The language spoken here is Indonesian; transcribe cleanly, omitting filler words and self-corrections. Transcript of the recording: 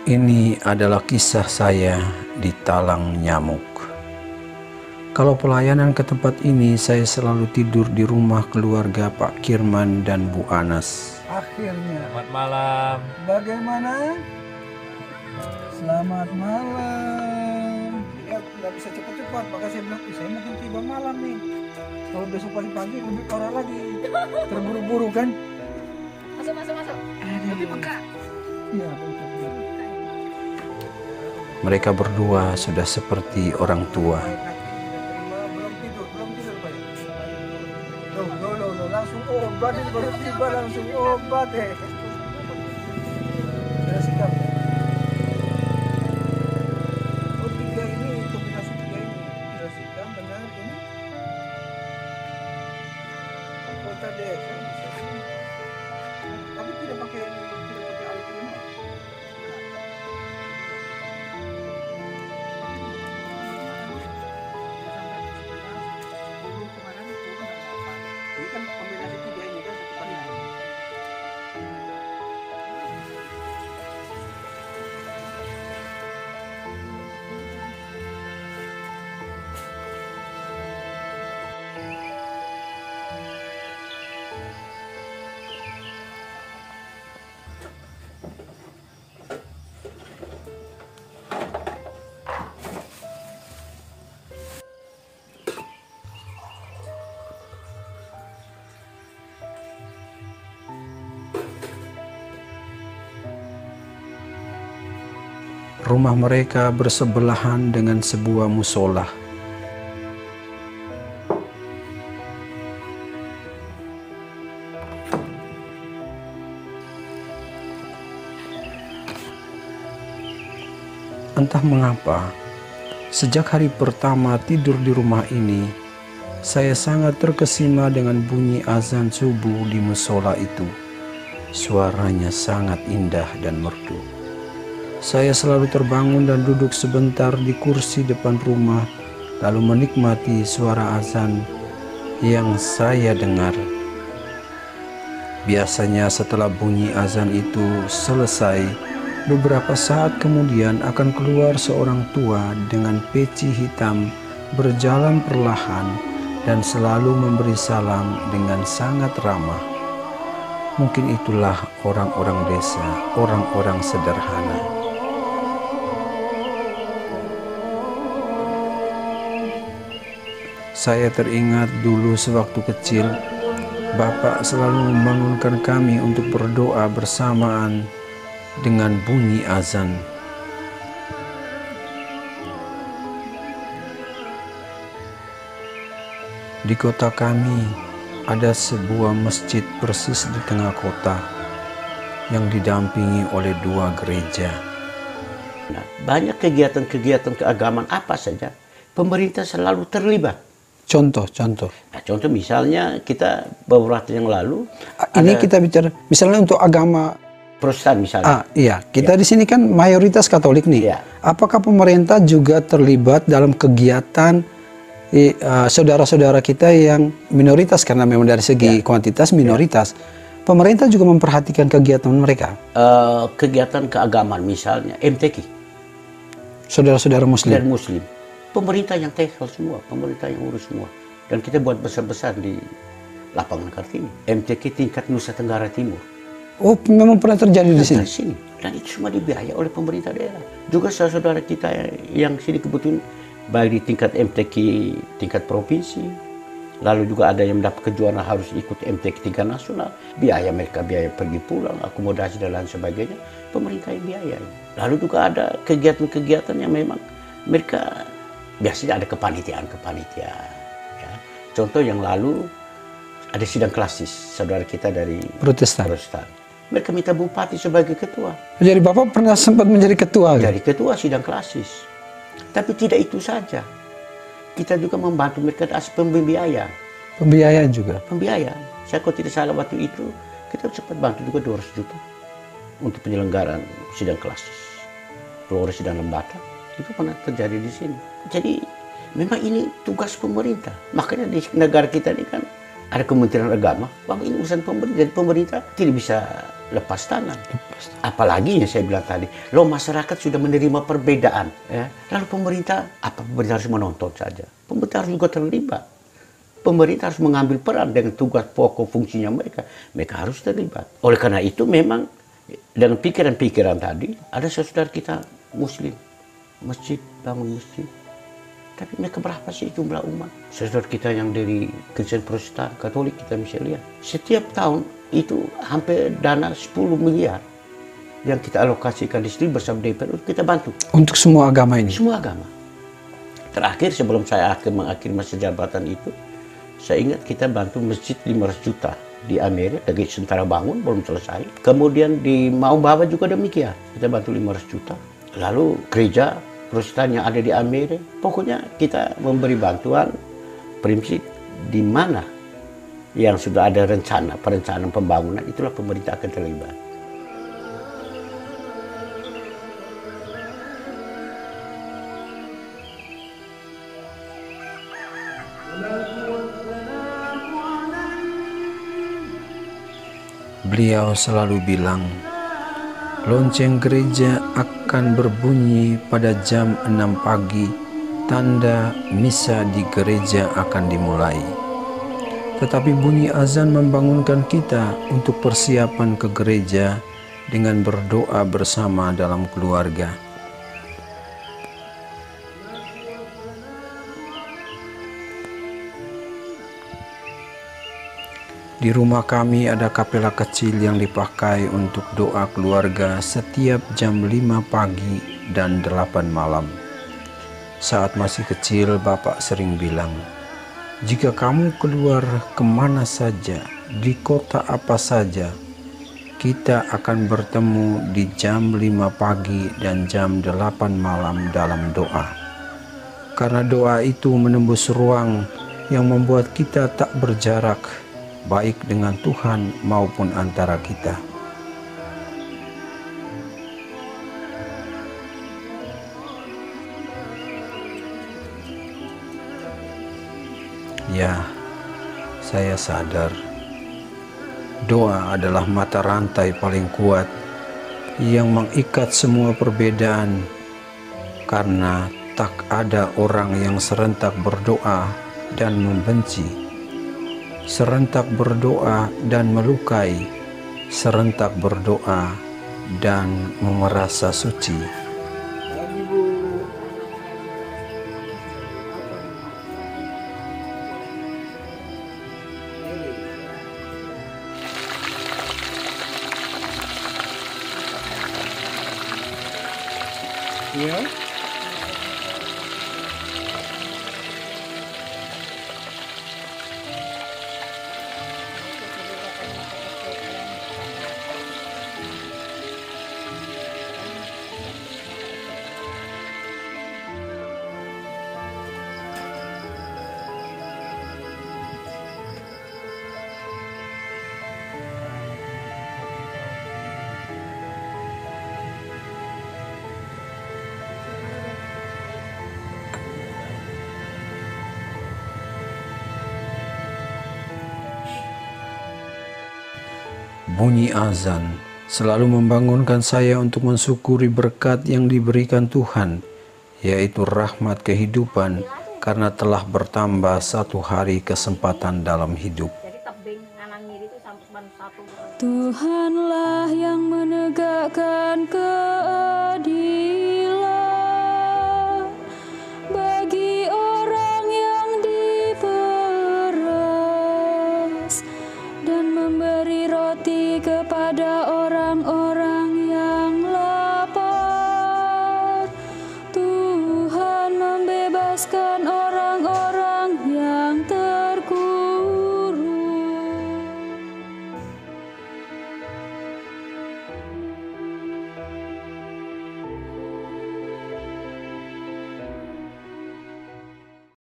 Ini adalah kisah saya di Talang Nyamuk. Kalau pelayanan ke tempat ini, saya selalu tidur di rumah keluarga Pak Kirman dan Bu Anas. Akhirnya. Selamat malam. Bagaimana? Selamat malam. Ya, nggak bisa cepat-cepat. Maka saya bilang, saya mungkin tiba malam nih. Kalau besok pagi-pagi lebih parah lagi. Terburu-buru kan? Masuk. Lebih peka. Iya, betul. Mereka berdua sudah seperti orang tua. Belum tidur Pak. Loh, langsung obat ini baru tiba langsung obat Sudah sikap. Oh, tiga ini, kombinasi tiga ini. Sudah sikap, benar ini. Kota desa bisa sih. Tapi tidak pakai alat rumah. Ini kan kombinasi tiga ini kan satu kali lain. Rumah mereka bersebelahan dengan sebuah musola. Entah mengapa, sejak hari pertama tidur di rumah ini, saya sangat terkesima dengan bunyi azan subuh di musola itu. Suaranya sangat indah dan merdu. Saya selalu terbangun dan duduk sebentar di kursi depan rumah, lalu menikmati suara azan yang saya dengar. Biasanya setelah bunyi azan itu selesai, beberapa saat kemudian akan keluar seorang tua dengan peci hitam, berjalan perlahan dan selalu memberi salam dengan sangat ramah. Mungkin itulah orang-orang desa, orang-orang sederhana. Saya teringat dulu sewaktu kecil, Bapak selalu membangunkan kami untuk berdoa bersamaan dengan bunyi azan. Di kota kami ada sebuah masjid persis di tengah kota yang didampingi oleh dua gereja. Nah, banyak kegiatan-kegiatan keagamaan apa saja, pemerintah selalu terlibat. Contoh. Nah, contoh misalnya kita beberapa yang lalu Ini kita bicara misalnya untuk agama Protestan misalnya. Iya, kita di sini kan mayoritas Katolik nih. Iya. Apakah pemerintah juga terlibat dalam kegiatan saudara-saudara kita yang minoritas, karena memang dari segi kuantitas minoritas. Pemerintah juga memperhatikan kegiatan mereka. Kegiatan keagamaan misalnya MTQ. Saudara-saudara Muslim. Dan Muslim. Pemerintah yang tackle semua, pemerintah yang urus semua. Dan kita buat besar-besar di lapangan Kartini. MTQ tingkat Nusa Tenggara Timur. Oh, memang pernah terjadi di sini. Dari sini. Dan itu semua dibiayai oleh pemerintah daerah. Juga saudara kita yang sini kebetulan baik di tingkat MTQ tingkat provinsi, lalu juga ada yang mendapat kejuaraan harus ikut MTQ tingkat nasional. Biaya mereka, biaya pergi pulang, akomodasi dan lain sebagainya, pemerintah yang biayai. Lalu juga ada kegiatan-kegiatan yang memang mereka biasanya ada kepanitiaan. Ya. Contoh yang lalu ada sidang klasis saudara kita dari Protestan. Mereka minta bupati sebagai ketua. Jadi Bapak pernah sempat menjadi ketua? Jadi ketua sidang klasis. Tapi tidak itu saja. Kita juga membantu mereka aspek pembiayaan. Pembiayaan juga? Pembiayaan. Saya kalau tidak salah waktu itu, kita sempat bantu juga 200 juta untuk penyelenggaraan sidang klasis. Flores sidang lembata, itu pernah terjadi di sini. Jadi memang ini tugas pemerintah. Makanya di negara kita ini kan ada Kementerian Agama, bahwa ini urusan pemerintah. Jadi pemerintah tidak bisa lepas tangan. Apalagi yang saya bilang tadi, loh masyarakat sudah menerima perbedaan. Ya. Lalu pemerintah harus menonton saja? Pemerintah harus juga terlibat. Pemerintah harus mengambil peran dengan tugas pokok fungsinya mereka. Mereka harus terlibat. Oleh karena itu memang dengan pikiran-pikiran tadi, ada saudara kita Muslim, masjid, bangun masjid. Tapi mereka berapa sih jumlah umat? Saudara kita yang dari Kristen Protestan, Katolik kita bisa lihat. Setiap tahun itu hampir dana 10 miliar yang kita alokasikan di sini bersama DPR untuk kita bantu. Untuk semua agama ini? Semua agama. Terakhir sebelum saya mengakhiri masa jabatan itu, saya ingat kita bantu masjid 500 juta di Amerika, lagi sementara bangun, belum selesai. Kemudian di Maubaba juga demikian, kita bantu 500 juta. Lalu gereja Protestan yang ada di Amerika, pokoknya kita memberi bantuan prinsip di mana yang sudah ada perencanaan pembangunan, itulah pemerintah akan terlibat. Beliau selalu bilang, lonceng gereja akan berbunyi pada jam 6 pagi, tanda misa di gereja akan dimulai. Tetapi bunyi azan membangunkan kita untuk persiapan ke gereja dengan berdoa bersama dalam keluarga. Di rumah kami ada kapela kecil yang dipakai untuk doa keluarga setiap jam 5 pagi dan 8 malam. Saat masih kecil, Bapak sering bilang, jika kamu keluar kemana saja, di kota apa saja, kita akan bertemu di jam 5 pagi dan jam 8 malam dalam doa. Karena doa itu menembus ruang yang membuat kita tak berjarak, baik dengan Tuhan maupun antara kita. Ya, saya sadar doa adalah mata rantai paling kuat yang mengikat semua perbedaan, karena tak ada orang yang serentak berdoa dan membenci, serentak berdoa dan melukai, serentak berdoa dan merasa suci. Ya. Bunyi azan selalu membangunkan saya untuk mensyukuri berkat yang diberikan Tuhan, yaitu rahmat kehidupan karena telah bertambah satu hari kesempatan dalam hidup. Jadi tebing kanan kiri itu sampai satu. Tuhanlah yang menegakkan